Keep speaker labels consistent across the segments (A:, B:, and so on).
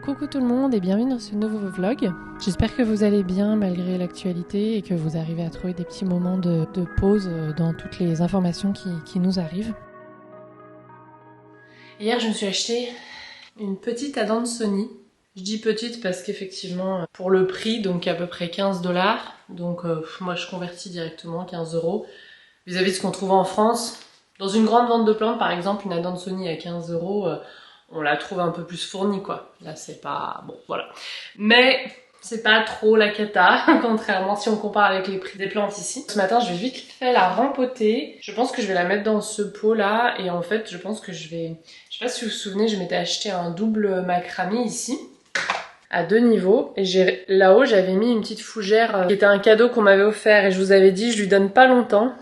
A: Coucou tout le monde et bienvenue dans ce nouveau vlog. J'espère que vous allez bien malgré l'actualité et que vous arrivez à trouver des petits moments de pause dans toutes les informations qui nous arrivent. Hier je me suis acheté une petite à dents de Sony. Je dis petite parce qu'effectivement pour le prix, donc à peu près 15$, donc moi je convertis directement 15€ vis-à-vis de ce qu'on trouve en France. Dans une grande vente de plantes par exemple, une à dents de Sony à 15€, on la trouve un peu plus fournie quoi. Là c'est pas... bon voilà. Mais c'est pas trop la cata, contrairement si on compare avec les prix des plantes ici. Ce matin je vais vite fait la rempoter. Je pense que je vais la mettre dans ce pot là et en fait je pense que je vais... Je sais pas si vous vous souvenez, je m'étais acheté un double macramé ici. À 2 niveaux et là-haut j'avais mis une petite fougère qui était un cadeau qu'on m'avait offert et je vous avais dit je lui donne pas longtemps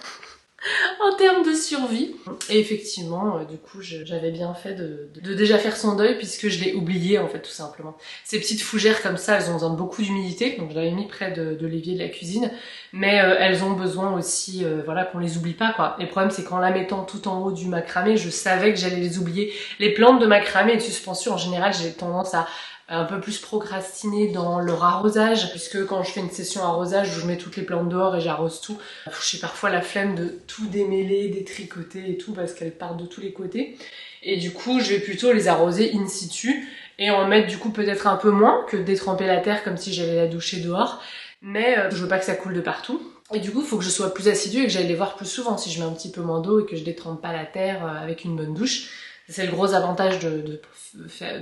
A: en termes de survie. Et effectivement, du coup, j'avais bien fait de déjà faire son deuil puisque je l'ai oublié en fait tout simplement. Ces petites fougères comme ça, elles ont besoin de beaucoup d'humidité, donc je l'avais mis près de l'évier de la cuisine, mais elles ont besoin aussi, voilà, qu'on les oublie pas quoi. Et le problème c'est qu'en la mettant tout en haut du macramé, je savais que j'allais les oublier. Les plantes de macramé et de suspension en général, j'ai tendance à un peu plus procrastiner dans leur arrosage, puisque quand je fais une session arrosage où je mets toutes les plantes dehors et j'arrose tout, j'ai parfois la flemme de tout démêler, détricoter et tout parce qu'elles partent de tous les côtés. Et du coup, je vais plutôt les arroser in situ et en mettre du coup peut-être un peu moins que de détremper la terre comme si j'allais la doucher dehors. Mais je veux pas que ça coule de partout. Et du coup, il faut que je sois plus assidue et que j'aille les voir plus souvent si je mets un petit peu moins d'eau et que je détrempe pas la terre avec une bonne douche. C'est le gros avantage de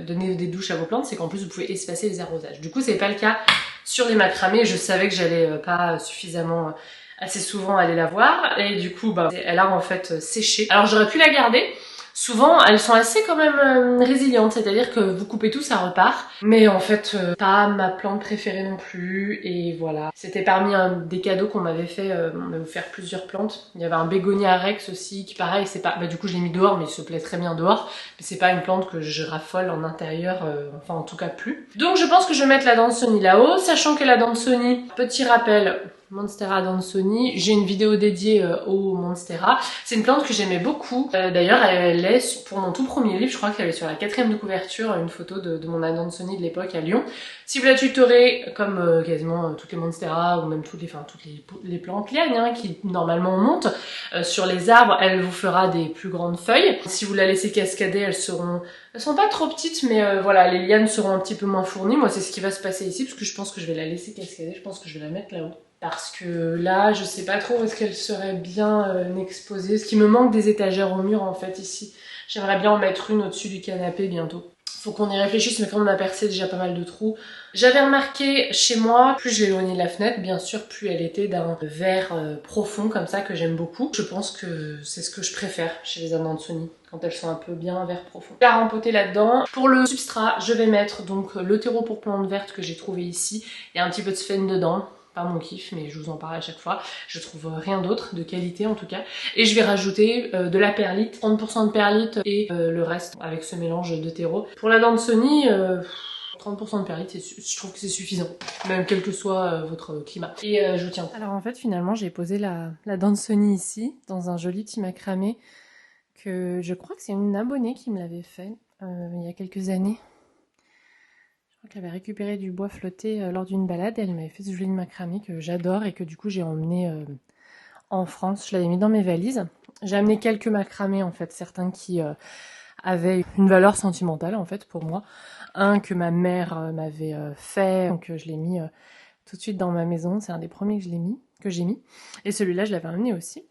A: donner des douches à vos plantes, c'est qu'en plus vous pouvez espacer les arrosages. Du coup, c'est pas le cas sur les macramés. Je savais que j'allais pas suffisamment assez souvent aller la voir et du coup, bah, elle a en fait séché. Alors j'aurais pu la garder. Souvent, elles sont assez quand même résilientes, c'est-à-dire que vous coupez tout, ça repart. Mais en fait, pas ma plante préférée non plus, et voilà. C'était parmi des cadeaux qu'on m'avait fait, on m'avait offert plusieurs plantes. Il y avait un bégonia rex aussi, qui pareil, c'est pas... Bah du coup, je l'ai mis dehors, mais il se plaît très bien dehors. Mais c'est pas une plante que je raffole en intérieur, enfin en tout cas plus. Donc je pense que je vais mettre la Dansoni là-haut, sachant que la Dansoni, petit rappel... Monstera Dansoni, j'ai une vidéo dédiée au Monstera. C'est une plante que j'aimais beaucoup. D'ailleurs, elle est pour mon tout premier livre, je crois qu'elle est sur la 4e de couverture, une photo de mon Dansoni de l'époque à Lyon. Si vous la tutorez, comme quasiment toutes les Monstera ou même toutes les plantes lianes hein, qui normalement montent sur les arbres, elle vous fera des plus grandes feuilles. Si vous la laissez cascader, elles sont pas trop petites, mais voilà, les lianes seront un petit peu moins fournies. Moi, c'est ce qui va se passer ici, parce que je pense que je vais la laisser cascader. Je pense que je vais la mettre là-haut. Parce que là, je sais pas trop où est-ce qu'elle serait bien exposée. Ce qui me manque des étagères au mur, en fait, ici. J'aimerais bien en mettre une au-dessus du canapé bientôt. Faut qu'on y réfléchisse, mais comme on a percé déjà pas mal de trous. J'avais remarqué chez moi, plus je l'éloignais de la fenêtre, bien sûr, plus elle était d'un vert profond, comme ça, que j'aime beaucoup. Je pense que c'est ce que je préfère chez les Adansoni, quand elles sont un peu bien vert profond. Je vais la rempoter là-dedans. Pour le substrat, je vais mettre donc le terreau pour plantes vertes que j'ai trouvé ici. Il y a un petit peu de sphène dedans. Pas mon kiff, mais je vous en parle à chaque fois. Je trouve rien d'autre, de qualité en tout cas. Et je vais rajouter de la perlite, 30% de perlite et le reste avec ce mélange de terreau. Pour la Dansoni, 30% de perlite, je trouve que c'est suffisant, même quel que soit votre climat. Et je vous tiens. Alors en fait, finalement, j'ai posé la Dansoni ici, dans un joli petit macramé, que je crois que c'est une abonnée qui me l'avait fait il y a quelques années. Elle avait récupéré du bois flotté lors d'une balade et elle m'avait fait ce joli macramé que j'adore et que du coup j'ai emmené en France. Je l'avais mis dans mes valises. J'ai amené quelques macramés en fait, certains qui avaient une valeur sentimentale en fait pour moi. Un que ma mère m'avait fait, donc je l'ai mis tout de suite dans ma maison. C'est un des premiers que j'ai mis. Et celui-là je l'avais amené aussi.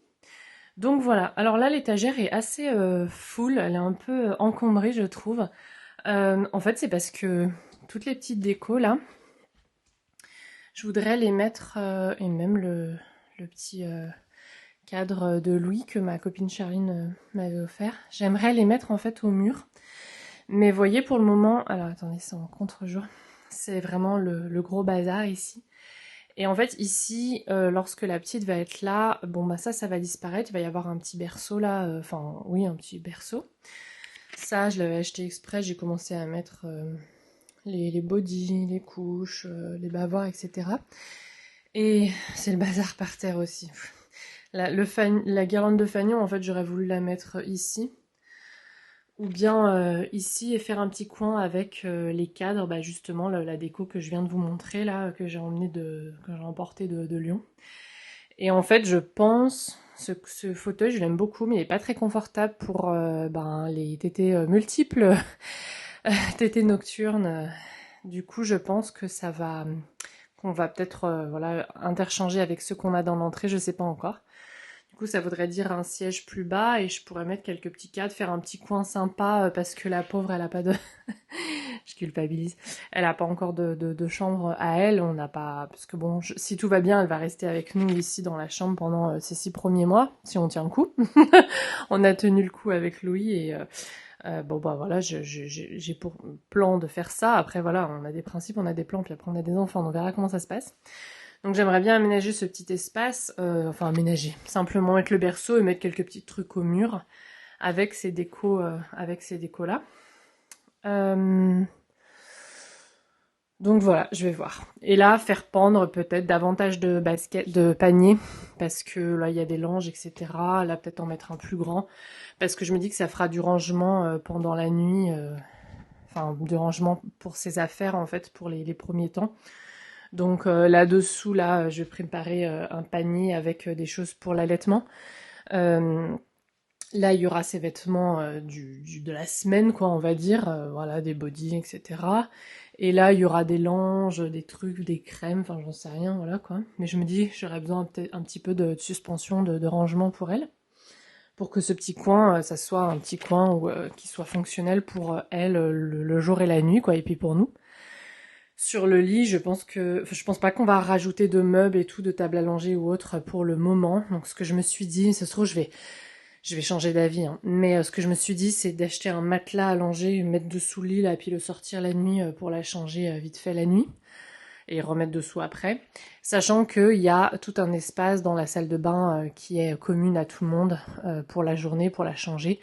A: Donc voilà. Alors là l'étagère est assez full, elle est un peu encombrée je trouve. En fait c'est parce que toutes les petites décos là, je voudrais les mettre, et même le petit cadre de Louis que ma copine Charline m'avait offert, j'aimerais les mettre en fait au mur. Mais voyez pour le moment, alors attendez c'est en contre-jour, c'est vraiment le gros bazar ici. Et en fait ici, lorsque la petite va être là, bon bah ça va disparaître, il va y avoir un petit berceau là, enfin oui un petit berceau. Ça je l'avais acheté exprès, j'ai commencé à mettre... les bodys, les couches, les bavoirs, etc. Et c'est le bazar par terre aussi. La guirlande de fanion, en fait, j'aurais voulu la mettre ici. Ou bien ici et faire un petit coin avec les cadres, bah justement la déco que je viens de vous montrer là, que j'ai emporté de Lyon. Et en fait, je pense, ce fauteuil, je l'aime beaucoup, mais il est pas très confortable pour les tétés multiples, tétés nocturnes. Du coup, je pense que qu'on va peut-être voilà, interchanger avec ceux qu'on a dans l'entrée, je sais pas encore. Du coup, ça voudrait dire un siège plus bas et je pourrais mettre quelques petits cadres, faire un petit coin sympa parce que la pauvre, elle a pas de... je culpabilise. Elle a pas encore de chambre à elle. On n'a pas... Parce que bon, si tout va bien, elle va rester avec nous ici dans la chambre pendant ces 6 premiers mois, si on tient le coup. On a tenu le coup avec Louis et... bon bah voilà, j'ai pour plan de faire ça. Après voilà, on a des principes, on a des plans, puis après on a des enfants, on verra comment ça se passe. Donc j'aimerais bien aménager ce petit espace, enfin aménager, simplement mettre le berceau et mettre quelques petits trucs au mur avec ces décos, là. Donc voilà, je vais voir. Et là, faire pendre peut-être davantage de paniers, parce que là il y a des langes, etc. Là peut-être en mettre un plus grand, parce que je me dis que ça fera du rangement pendant la nuit, enfin du rangement pour ses affaires en fait pour les premiers temps. Donc là-dessous, là, je vais préparer un panier avec des choses pour l'allaitement. Euh, Là, il y aura ses vêtements de la semaine, quoi, on va dire. Voilà, des bodys, etc. Et là, il y aura des langes, des trucs, des crèmes, enfin, j'en sais rien, voilà, quoi. Mais je me dis, j'aurais besoin peut-être un petit peu de suspension, de rangement pour elle. Pour que ce petit coin, ça soit un petit coin qui soit fonctionnel pour elle le jour et la nuit, quoi, et puis pour nous. Sur le lit, je pense pas qu'on va rajouter de meubles et tout, de table à langer ou autre pour le moment. Donc ce que je me suis dit, ça se trouve je vais changer d'avis, hein. Mais ce que je me suis dit, c'est d'acheter un matelas à langer, mettre dessous le lit là, puis le sortir la nuit pour la changer vite fait la nuit et remettre dessous après. Sachant qu'il y a tout un espace dans la salle de bain qui est commune à tout le monde pour la journée, pour la changer.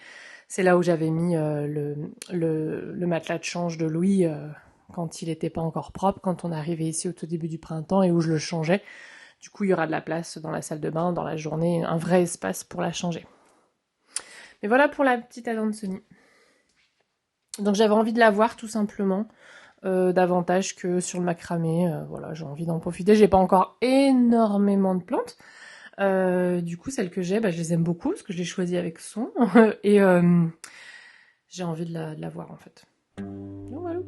A: C'est là où j'avais mis le matelas de change de Louis quand il n'était pas encore propre, quand on arrivait ici au tout début du printemps et où je le changeais. Du coup, il y aura de la place dans la salle de bain, dans la journée, un vrai espace pour la changer. Mais voilà pour la petite Adansoni. Donc j'avais envie de la voir tout simplement, davantage que sur le macramé. Voilà, j'ai envie d'en profiter. J'ai pas encore énormément de plantes. Du coup, celles que j'ai, je les aime beaucoup parce que je les choisis avec soin. Et j'ai envie de la voir en fait. Donc voilà.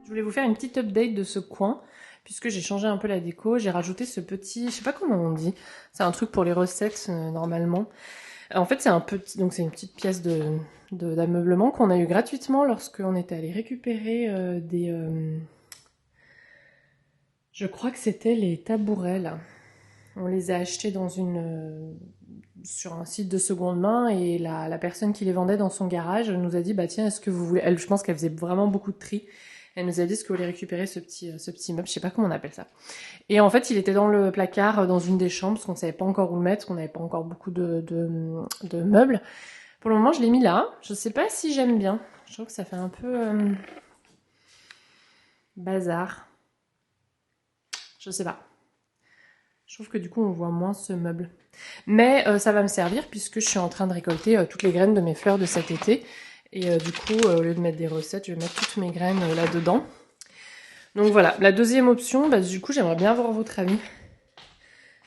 A: Je voulais vous faire une petite update de ce coin, puisque j'ai changé un peu la déco. J'ai rajouté ce petit, je sais pas comment on dit, c'est un truc pour les recettes normalement. En fait, c'est un petit, donc c'est une petite pièce d'ameublement qu'on a eu gratuitement lorsqu'on était allé récupérer je crois que c'était les tabourets là. On les a achetés sur un site de seconde main et la personne qui les vendait dans son garage nous a dit bah tiens est-ce que vous voulez, je pense qu'elle faisait vraiment beaucoup de tri. Elle nous a dit est-ce que vous voulez récupérer ce petit meuble, je sais pas comment on appelle ça. Et en fait il était dans le placard dans une des chambres parce qu'on savait pas encore où le mettre, qu'on n'avait pas encore beaucoup de meubles. Pour le moment je l'ai mis là, je sais pas si j'aime bien, je trouve que ça fait un peu bazar. Je sais pas. Je trouve que du coup on voit moins ce meuble. Mais ça va me servir puisque je suis en train de récolter toutes les graines de mes fleurs de cet été. Et du coup, au lieu de mettre des recettes, je vais mettre toutes mes graines là-dedans. Donc voilà, la deuxième option, du coup j'aimerais bien avoir votre avis.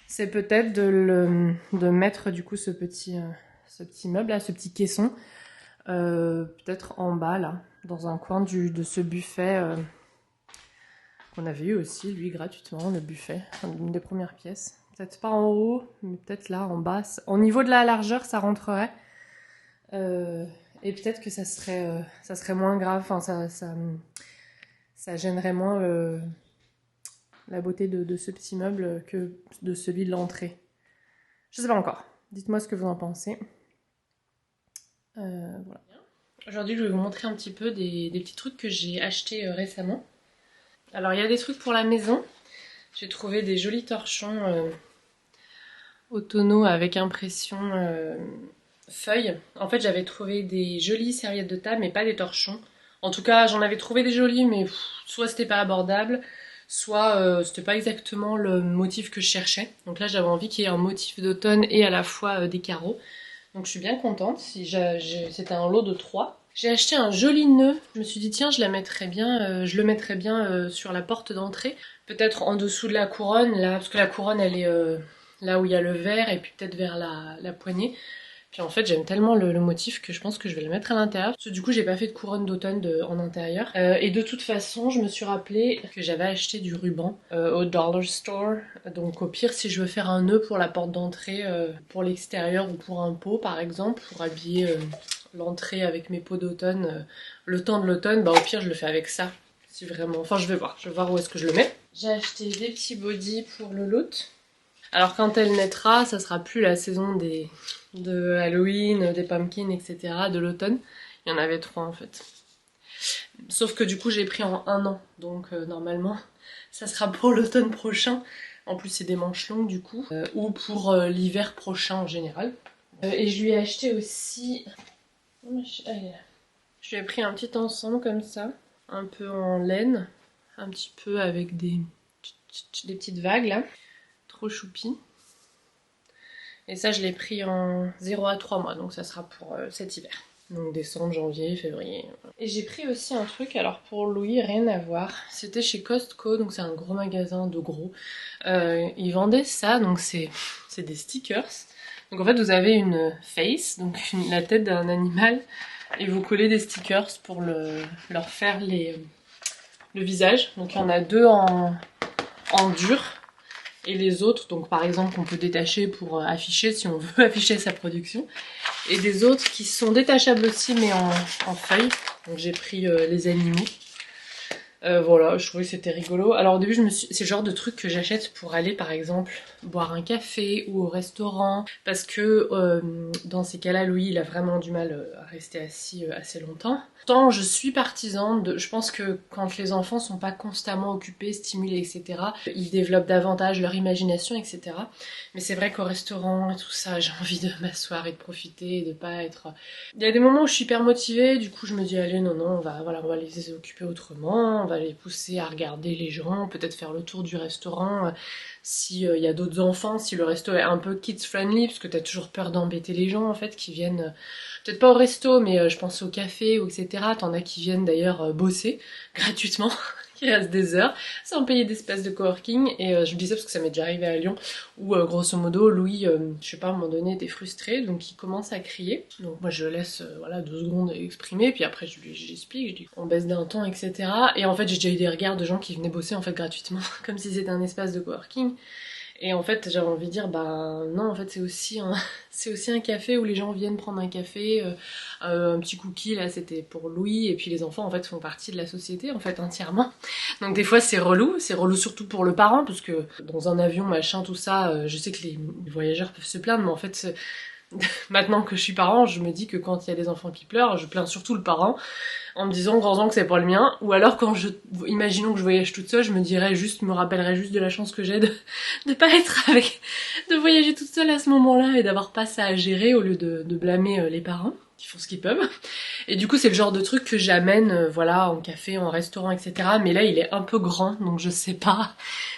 A: C'est peut-être de mettre du coup ce petit meuble là, ce petit caisson, peut-être en bas là, dans un coin de ce buffet qu'on avait eu aussi, lui, gratuitement, le buffet, une des premières pièces. Peut-être pas en haut, mais peut-être là, en bas. Au niveau de la largeur, ça rentrerait. Et peut-être que ça serait moins grave, enfin ça gênerait moins la beauté de ce petit meuble que de celui de l'entrée. Je sais pas encore. Dites-moi ce que vous en pensez. Voilà. Aujourd'hui, je vais vous montrer un petit peu des petits trucs que j'ai achetés récemment. Alors, il y a des trucs pour la maison. J'ai trouvé des jolis torchons au tonneau avec impression feuille. En fait, j'avais trouvé des jolies serviettes de table, mais pas des torchons. En tout cas, j'en avais trouvé des jolies, mais soit c'était pas abordable, soit c'était pas exactement le motif que je cherchais. Donc là, j'avais envie qu'il y ait un motif d'automne et à la fois des carreaux. Donc je suis bien contente. C'était un lot de 3. J'ai acheté un joli nœud. Je me suis dit tiens, je le mettrais bien sur la porte d'entrée. Peut-être en dessous de la couronne, là, parce que la couronne elle est là où il y a le vert et puis peut-être vers la poignée. Puis en fait j'aime tellement le motif que je pense que je vais le mettre à l'intérieur. Parce que du coup j'ai pas fait de couronne d'automne en intérieur. Et de toute façon je me suis rappelé que j'avais acheté du ruban au Dollar Store. Donc au pire si je veux faire un nœud pour la porte d'entrée, pour l'extérieur ou pour un pot par exemple, pour habiller l'entrée avec mes pots d'automne, le temps de l'automne, bah au pire je le fais avec ça. Si vraiment, enfin je vais voir où est-ce que je le mets. J'ai acheté des petits bodys pour Loloute. Alors quand elle naîtra, ça sera plus la saison de Halloween, des pumpkins, etc. de l'automne. Il y en avait 3 en fait. Sauf que du coup j'ai pris en 1 an, donc normalement ça sera pour l'automne prochain. En plus c'est des manches longues du coup, ou pour l'hiver prochain en général. Et je lui ai acheté aussi... Je lui ai pris un petit ensemble comme ça, un peu en laine, un petit peu avec des petites vagues là. Trop choupi. Et ça, je l'ai pris en 0 à 3 mois, donc ça sera pour cet hiver. Donc décembre, janvier, février. Et j'ai pris aussi un truc, alors pour Louis, rien à voir. C'était chez Costco, donc c'est un gros magasin de gros. Ils vendaient ça, donc c'est des stickers. Donc en fait, vous avez une face, donc la tête d'un animal, et vous collez des stickers pour leur faire le visage. Donc il y en a 2 en dur. Et les autres, donc par exemple, on peut détacher pour afficher si on veut afficher sa production. Et des autres qui sont détachables aussi, mais en feuilles. Donc j'ai pris les animaux. Voilà, je trouvais que c'était rigolo. Alors au début, c'est le genre de truc que j'achète pour aller par exemple boire un café ou au restaurant. Parce que dans ces cas-là, Louis, il a vraiment du mal à rester assis assez longtemps. Pourtant, je suis partisane je pense que quand les enfants sont pas constamment occupés, stimulés, etc., ils développent davantage leur imagination, etc. Mais c'est vrai qu'au restaurant et tout ça, j'ai envie de m'asseoir et de profiter et de pas être... Il y a des moments où je suis hyper motivée, du coup je me dis allez non, on va les occuper autrement, on va les pousser à regarder les gens, peut-être faire le tour du restaurant, s'il y a d'autres enfants, si le resto est un peu kids friendly, parce que t'as toujours peur d'embêter les gens en fait qui viennent... Peut-être pas au resto, mais je pense au café, ou etc. T'en as qui viennent d'ailleurs bosser gratuitement, qui restent des heures, sans payer d'espace de coworking. Et je me dis ça parce que ça m'est déjà arrivé à Lyon, où grosso modo, Louis, je sais pas, à un moment donné, était frustré, donc il commence à crier. Donc moi je laisse voilà 2 secondes exprimer, puis après j'explique, je dis on baisse d'un ton, etc. Et en fait j'ai déjà eu des regards de gens qui venaient bosser en fait gratuitement, comme si c'était un espace de coworking. Et en fait, j'avais envie de dire, bah non, en fait, c'est aussi un café où les gens viennent prendre un café, un petit cookie, là, c'était pour Louis, et puis les enfants, en fait, font partie de la société, en fait, entièrement. Donc des fois, c'est relou surtout pour le parent, parce que dans un avion, machin, tout ça, je sais que les voyageurs peuvent se plaindre, mais en fait, maintenant que je suis parent, je me dis que quand il y a des enfants qui pleurent, je plains surtout le parent, en me disant grands que c'est pas le mien, ou alors imaginons que je voyage toute seule, je me rappellerais juste de la chance que j'ai de pas être de voyager toute seule à ce moment-là et d'avoir pas ça à gérer au lieu de blâmer les parents qui font ce qu'ils peuvent. Et du coup c'est le genre de truc que j'amène, voilà, en café, en restaurant, etc. Mais là il est un peu grand, donc je sais pas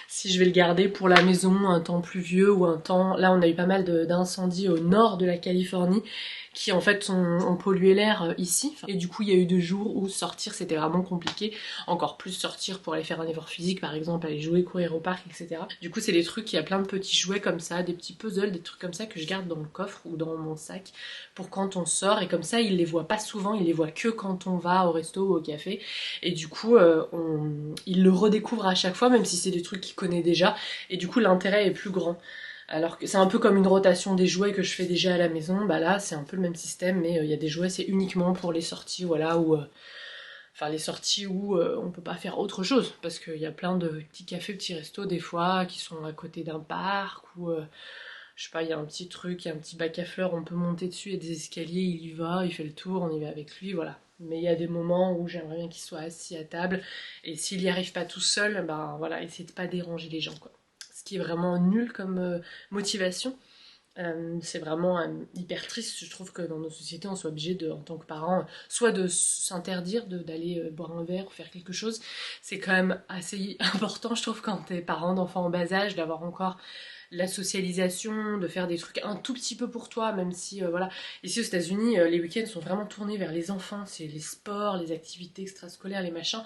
A: si je vais le garder pour la maison un temps pluvieux ou un temps... Là on a eu pas mal d'incendies au nord de la Californie qui en fait ont pollué l'air ici. Et du coup il y a eu 2 jours où sortir c'était vraiment compliqué. Encore plus sortir pour aller faire un effort physique par exemple, aller jouer, courir au parc, etc. Du coup c'est des trucs, il y a plein de petits jouets comme ça, des petits puzzles, des trucs comme ça que je garde dans le coffre ou dans mon sac pour quand on sort. Et comme ça il les voit pas souvent, il les voit que quand on va au resto ou au café. Et du coup il le redécouvre à chaque fois même si c'est des trucs qu'il connaît déjà. Et du coup l'intérêt est plus grand. Alors que c'est un peu comme une rotation des jouets que je fais déjà à la maison. Bah là, c'est un peu le même système, mais il y a des jouets, c'est uniquement pour les sorties, voilà, où, enfin les sorties où on peut pas faire autre chose, parce qu'il y a plein de petits cafés, petits restos des fois qui sont à côté d'un parc ou je sais pas, il y a un petit truc, il y a un petit bac à fleurs, on peut monter dessus, il y a des escaliers, il y va, il fait le tour, on y va avec lui, voilà. Mais il y a des moments où j'aimerais bien qu'il soit assis à table, et s'il y arrive pas tout seul, ben voilà, essayez de pas déranger les gens, quoi. Ce qui est vraiment nul comme motivation. C'est vraiment hyper triste, je trouve que dans nos sociétés on soit obligé de, en tant que parent, soit de s'interdire d'aller boire un verre ou faire quelque chose. C'est quand même assez important, je trouve, quand t'es parent d'enfants en bas âge, d'avoir encore la socialisation, de faire des trucs un tout petit peu pour toi, même si, voilà. Ici aux États-Unis, les week-ends sont vraiment tournés vers les enfants, c'est les sports, les activités extrascolaires, les machins.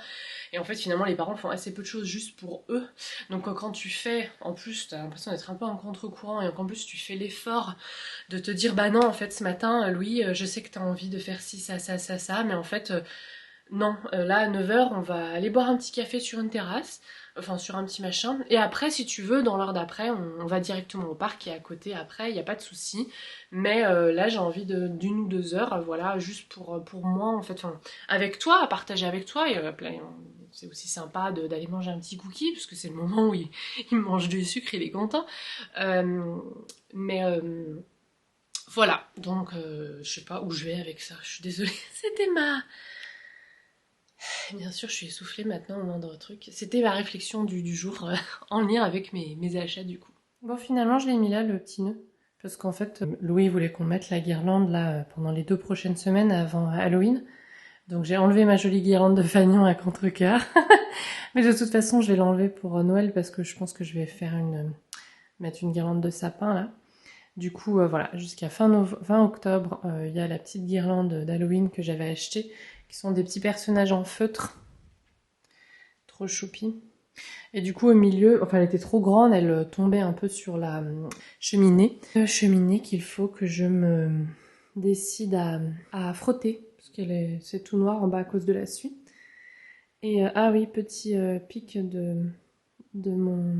A: Et en fait, finalement, les parents font assez peu de choses juste pour eux. Donc quand tu fais, en plus, t'as l'impression d'être un peu en contre-courant, et en plus tu fais l'effort de te dire, bah non, en fait, ce matin, Louis, je sais que t'as envie de faire ci, ça, ça, ça, ça, mais en fait, non, là, à 9h, on va aller boire un petit café sur une terrasse, enfin sur un petit machin, et après, si tu veux, dans l'heure d'après, on va directement au parc qui est à côté après, il n'y a pas de souci, mais là, j'ai envie d'une ou 2 heures, voilà, juste pour moi, en fait, enfin, avec toi, à partager avec toi, et c'est aussi sympa d'aller manger un petit cookie, parce que c'est le moment où il mange du sucre, il est content, mais voilà, donc je sais pas où je vais avec ça, je suis désolée, c'était ma... Bien sûr, je suis essoufflée maintenant au moindre truc. C'était ma réflexion du jour en lien avec mes achats du coup. Bon, finalement, je l'ai mis là, le petit nœud. Parce qu'en fait, Louis voulait qu'on mette la guirlande là pendant les 2 prochaines semaines avant Halloween. Donc j'ai enlevé ma jolie guirlande de fanion à contre-cœur. Mais de toute façon, je vais l'enlever pour Noël parce que je pense que je vais faire mettre une guirlande de sapin là. Du coup, voilà, jusqu'à fin octobre, il y a la petite guirlande d'Halloween que j'avais achetée, qui sont des petits personnages en feutre. Trop choupi. Et du coup, au milieu, enfin, elle était trop grande, elle tombait un peu sur la cheminée. Cheminée qu'il faut que je me décide à frotter, parce c'est tout noir en bas à cause de la suie. Et ah oui, petit pic de mon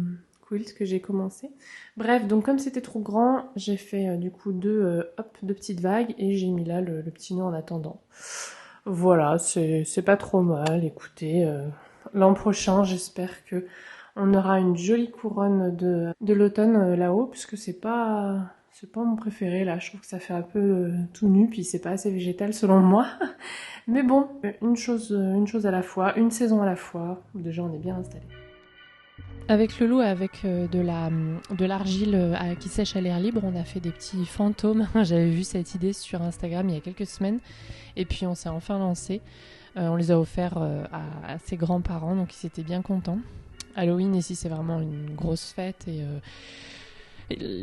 A: quilt que j'ai commencé. Bref, donc comme c'était trop grand, j'ai fait du coup deux petites vagues et j'ai mis là le petit nœud en attendant. Voilà, c'est pas trop mal. Écoutez, l'an prochain, j'espère que on aura une jolie couronne de l'automne là-haut, puisque c'est pas mon préféré là. Je trouve que ça fait un peu tout nu, puis c'est pas assez végétal selon moi. Mais bon, une chose à la fois, une saison à la fois. Déjà, on est bien installé. Avec le loup, avec de l'argile qui sèche à l'air libre, on a fait des petits fantômes. J'avais vu cette idée sur Instagram il y a quelques semaines. Et puis on s'est enfin lancé. On les a offerts à ses grands-parents, donc ils étaient bien contents. Halloween ici, c'est vraiment une grosse fête. Et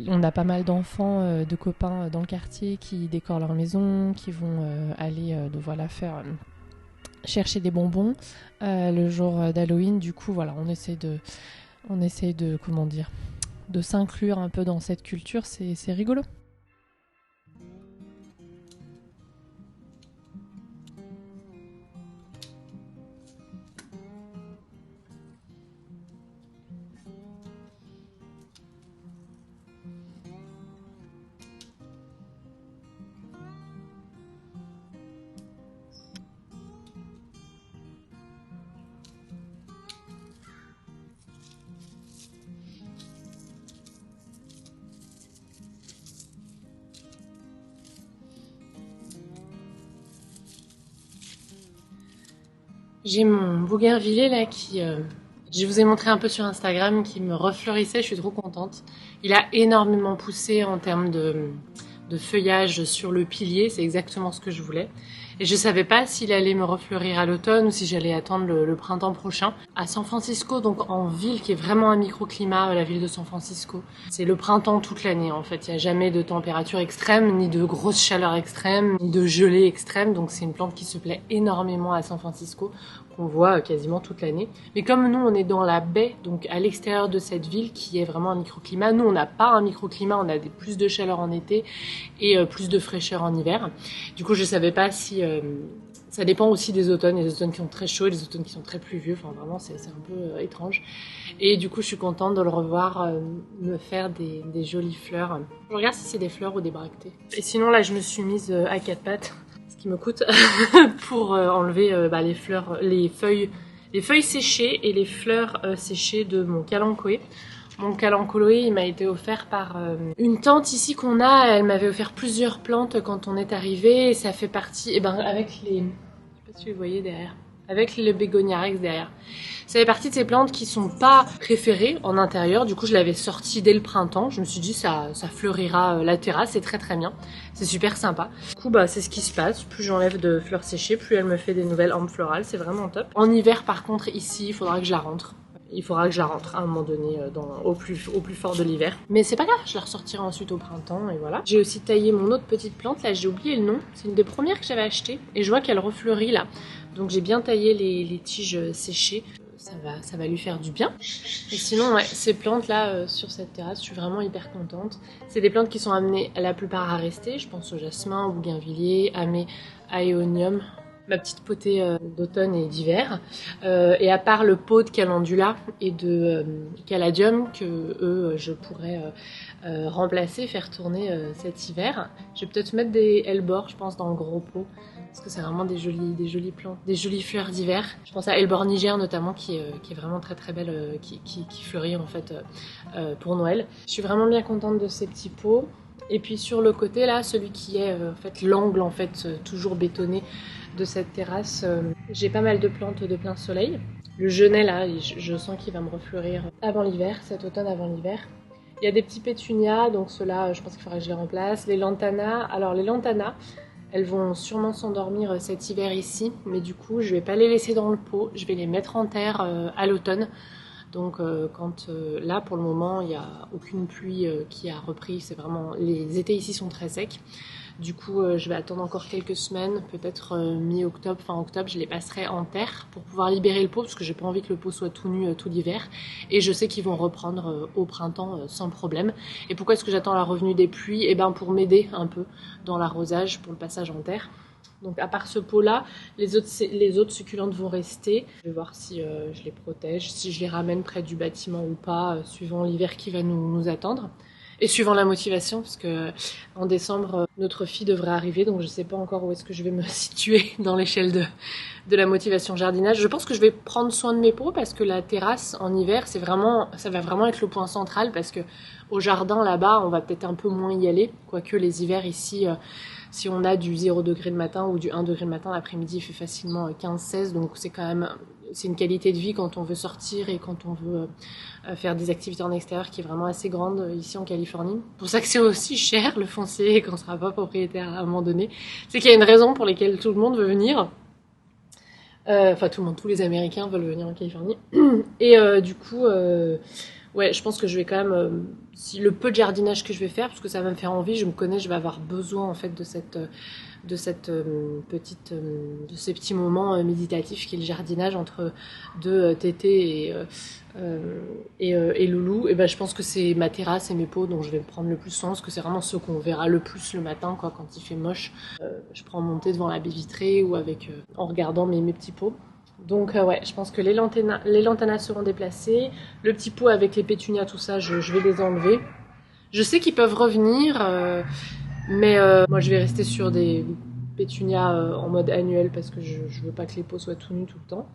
A: on a pas mal d'enfants, de copains dans le quartier qui décorent leur maison, qui vont aller faire... chercher des bonbons le jour d'Halloween. Du coup, voilà, on essaie de comment dire, de s'inclure un peu dans cette culture, c'est rigolo. J'ai mon bougainvillier là qui, je vous ai montré un peu sur Instagram, qui me refleurissait, je suis trop contente. Il a énormément poussé en termes de feuillage sur le pilier, c'est exactement ce que je voulais. Et je savais pas s'il allait me refleurir à l'automne ou si j'allais attendre le printemps prochain. À San Francisco, donc en ville qui est vraiment un microclimat, la ville de San Francisco, c'est le printemps toute l'année en fait. Il n'y a jamais de température extrême, ni de grosse chaleur extrême, ni de gelée extrême. Donc c'est une plante qui se plaît énormément à San Francisco, qu'on voit quasiment toute l'année. Mais comme nous, on est dans la baie, donc à l'extérieur de cette ville qui est vraiment un microclimat, nous on n'a pas un microclimat, on a plus de chaleur en été et plus de fraîcheur en hiver. Du coup, je savais pas si Ça dépend aussi des automnes, il y a des automnes qui sont très chauds, des automnes qui sont très pluvieux, enfin vraiment c'est un peu étrange. Et du coup je suis contente de le revoir me faire des jolies fleurs. Je regarde si c'est des fleurs ou des bractées. Et sinon là je me suis mise à quatre pattes, ce qui me coûte, pour enlever les fleurs, les feuilles séchées et les fleurs séchées de mon kalanchoé. Mon kalanchoé, il m'a été offert par une tante ici qu'on a. Elle m'avait offert plusieurs plantes quand on est arrivé. Et ça fait partie, avec les... Je sais pas si vous voyez derrière. Avec le bégonia rex derrière. Ça fait partie de ces plantes qui sont pas préférées en intérieur. Du coup, je l'avais sorti dès le printemps. Je me suis dit, ça fleurira la terrasse. C'est très très bien. C'est super sympa. Du coup, c'est ce qui se passe. Plus j'enlève de fleurs séchées, plus elle me fait des nouvelles hampes florales. C'est vraiment top. En hiver, par contre, ici, il faudra que je la rentre. Il faudra que je la rentre à un moment donné au plus fort de l'hiver. Mais c'est pas grave, je la ressortirai ensuite au printemps et voilà. J'ai aussi taillé mon autre petite plante, là j'ai oublié le nom. C'est une des premières que j'avais achetées et je vois qu'elle refleurit là. Donc j'ai bien taillé les tiges séchées. Ça va lui faire du bien. Et sinon, ouais, ces plantes là sur cette terrasse, je suis vraiment hyper contente. C'est des plantes qui sont amenées la plupart à rester. Je pense au jasmin, au bougainvillier, à mes aéonium. Ma petite potée d'automne et d'hiver. Et à part le pot de calendula et de caladium que je pourrais remplacer, faire tourner cet hiver. Je vais peut-être mettre des hellebores, je pense, dans le gros pot. Parce que c'est vraiment des jolies plantes, des jolies fleurs d'hiver. Je pense à hellebore Niger notamment qui est vraiment très très belle, qui fleurit en fait pour Noël. Je suis vraiment bien contente de ces petits pots. Et puis sur le côté là, celui qui est en fait l'angle en fait toujours bétonné de cette terrasse, j'ai pas mal de plantes de plein soleil. Le genêt là, je sens qu'il va me refleurir avant l'hiver, cet automne avant l'hiver. Il y a des petits pétunias, donc ceux-là, je pense qu'il faudrait que je les remplace. Les lantanas, alors les lantanas, elles vont sûrement s'endormir cet hiver ici, mais du coup, je vais pas les laisser dans le pot, je vais les mettre en terre à l'automne. Donc là pour le moment il n'y a aucune pluie qui a repris, c'est vraiment, les étés ici sont très secs. Du coup je vais attendre encore quelques semaines, peut-être mi-octobre, fin octobre, je les passerai en terre pour pouvoir libérer le pot parce que j'ai pas envie que le pot soit tout nu tout l'hiver. Et je sais qu'ils vont reprendre au printemps sans problème. Et pourquoi est-ce que j'attends la revenue des pluies? Et ben pour m'aider un peu dans l'arrosage pour le passage en terre. Donc à part ce pot-là, les autres succulentes vont rester. Je vais voir si je les protège, si je les ramène près du bâtiment ou pas, suivant l'hiver qui va nous attendre. Et suivant la motivation, parce que en décembre, notre fille devrait arriver, donc je sais pas encore où est-ce que je vais me situer dans l'échelle de la motivation jardinage. Je pense que je vais prendre soin de mes pots parce que la terrasse en hiver, ça va vraiment être le point central parce que au jardin là-bas, on va peut-être un peu moins y aller, quoique les hivers ici, si on a du 0 degré le matin ou du 1 degré le matin, l'après-midi il fait facilement 15-16, donc c'est une qualité de vie quand on veut sortir et quand on veut faire des activités en extérieur qui est vraiment assez grande ici en Californie. C'est pour ça que c'est aussi cher le foncier quand on sera pas propriétaire à un moment donné. C'est qu'il y a une raison pour laquelle tout le monde veut venir. Enfin tout le monde, tous les Américains veulent venir en Californie. Et du coup, ouais, je pense que je vais quand même, si le peu de jardinage que je vais faire, parce que ça va me faire envie, je me connais, je vais avoir besoin en fait de ces petits moments méditatifs qui est le jardinage entre Tété et Loulou. Et ben je pense que c'est ma terrasse et mes pots dont je vais me prendre le plus soin, parce que c'est vraiment ceux qu'on verra le plus le matin, quoi, quand il fait moche. Je prends mon thé devant la baie vitrée ou en regardant mes petits pots. Donc ouais, je pense que les lantanas seront déplacés. Le petit pot avec les pétunias, tout ça, je vais les enlever. Je sais qu'ils peuvent revenir, mais moi je vais rester sur des pétunias en mode annuel parce que je veux pas que les pots soient tout nus tout le temps.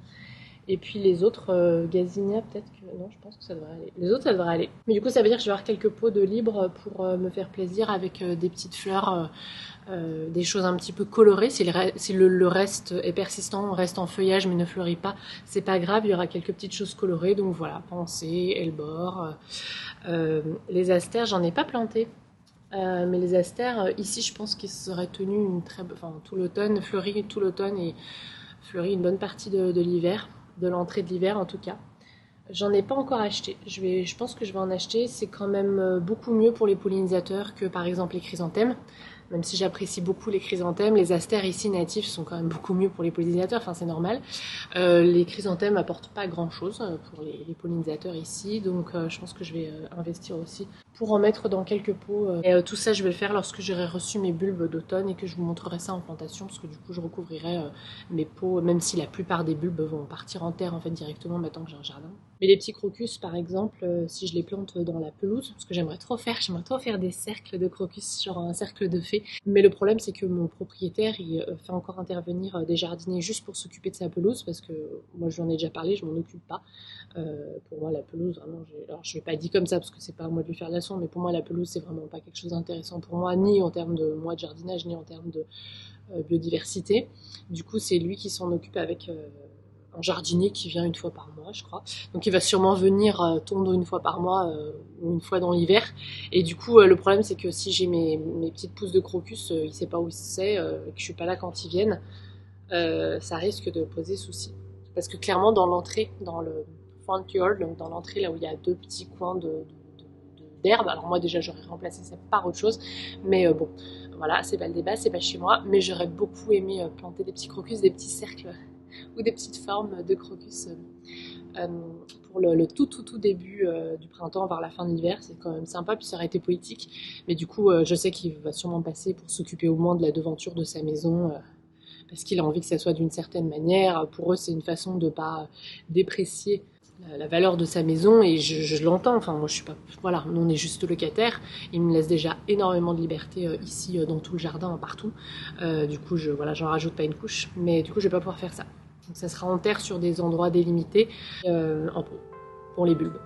A: Et puis les autres, gazinias peut-être que... Non, je pense que ça devrait aller. Les autres, ça devrait aller. Mais du coup, ça veut dire que je vais avoir quelques pots de libre pour me faire plaisir avec des petites fleurs, des choses un petit peu colorées. Si le reste est persistant, reste en feuillage mais ne fleurit pas, c'est pas grave, il y aura quelques petites choses colorées. Donc voilà, pensée, hellebore. Les astères, j'en ai pas planté. Mais les astères, ici, je pense qu'ils seraient tenus tout l'automne, fleuris tout l'automne et fleuris une bonne partie de l'hiver, de l'entrée de l'hiver en tout cas. J'en ai pas encore acheté. Je pense que je vais en acheter. C'est quand même beaucoup mieux pour les pollinisateurs que par exemple les chrysanthèmes. Même si j'apprécie beaucoup les chrysanthèmes, les astères ici natifs sont quand même beaucoup mieux pour les pollinisateurs, enfin c'est normal. Les chrysanthèmes apportent pas grand chose pour les pollinisateurs ici, donc je pense que je vais investir aussi pour en mettre dans quelques pots. Et tout ça je vais le faire lorsque j'aurai reçu mes bulbes d'automne et que je vous montrerai ça en plantation, parce que du coup je recouvrirai mes pots, même si la plupart des bulbes vont partir en terre en fait directement maintenant que j'ai un jardin. Mais les petits crocus par exemple, si je les plante dans la pelouse, parce que j'aimerais trop faire des cercles de crocus, genre un cercle de fées. Mais le problème c'est que mon propriétaire il fait encore intervenir des jardiniers juste pour s'occuper de sa pelouse, parce que moi j'en ai déjà parlé, je m'en occupe pas. Pour moi la pelouse vraiment, alors je l'ai pas dit comme ça parce que c'est pas à moi de lui faire la leçon, mais pour moi la pelouse c'est vraiment pas quelque chose d'intéressant pour moi, ni en termes de moi de jardinage, ni en termes de biodiversité. Du coup c'est lui qui s'en occupe avec un jardinier qui vient une fois par mois, je crois. Donc il va sûrement venir tondre une fois par mois ou une fois dans l'hiver. Et du coup, le problème, c'est que si j'ai mes petites pousses de crocus, il sait pas où c'est, que je suis pas là quand ils viennent, ça risque de poser souci. Parce que clairement, dans l'entrée, dans le front yard, donc dans l'entrée, là où il y a 2 petits coins d'herbe, alors moi déjà j'aurais remplacé ça par autre chose, mais bon, voilà, c'est pas le débat, c'est pas chez moi, mais j'aurais beaucoup aimé planter des petits crocus, des petits cercles ou des petites formes de crocus pour le tout début du printemps vers la fin de l'hiver. C'est quand même sympa, puis ça aurait été poétique. Mais du coup, je sais qu'il va sûrement passer pour s'occuper au moins de la devanture de sa maison, parce qu'il a envie que ça soit d'une certaine manière. Pour eux, c'est une façon de pas déprécier la valeur de sa maison, et je l'entends. Enfin, moi, je suis pas. Voilà, nous, on est juste locataires. Il me laisse déjà énormément de liberté ici, dans tout le jardin, partout. Du coup, voilà, j'en rajoute pas une couche. Mais du coup, je vais pas pouvoir faire ça. Donc, ça sera en terre sur des endroits délimités en pot pour les bulbes.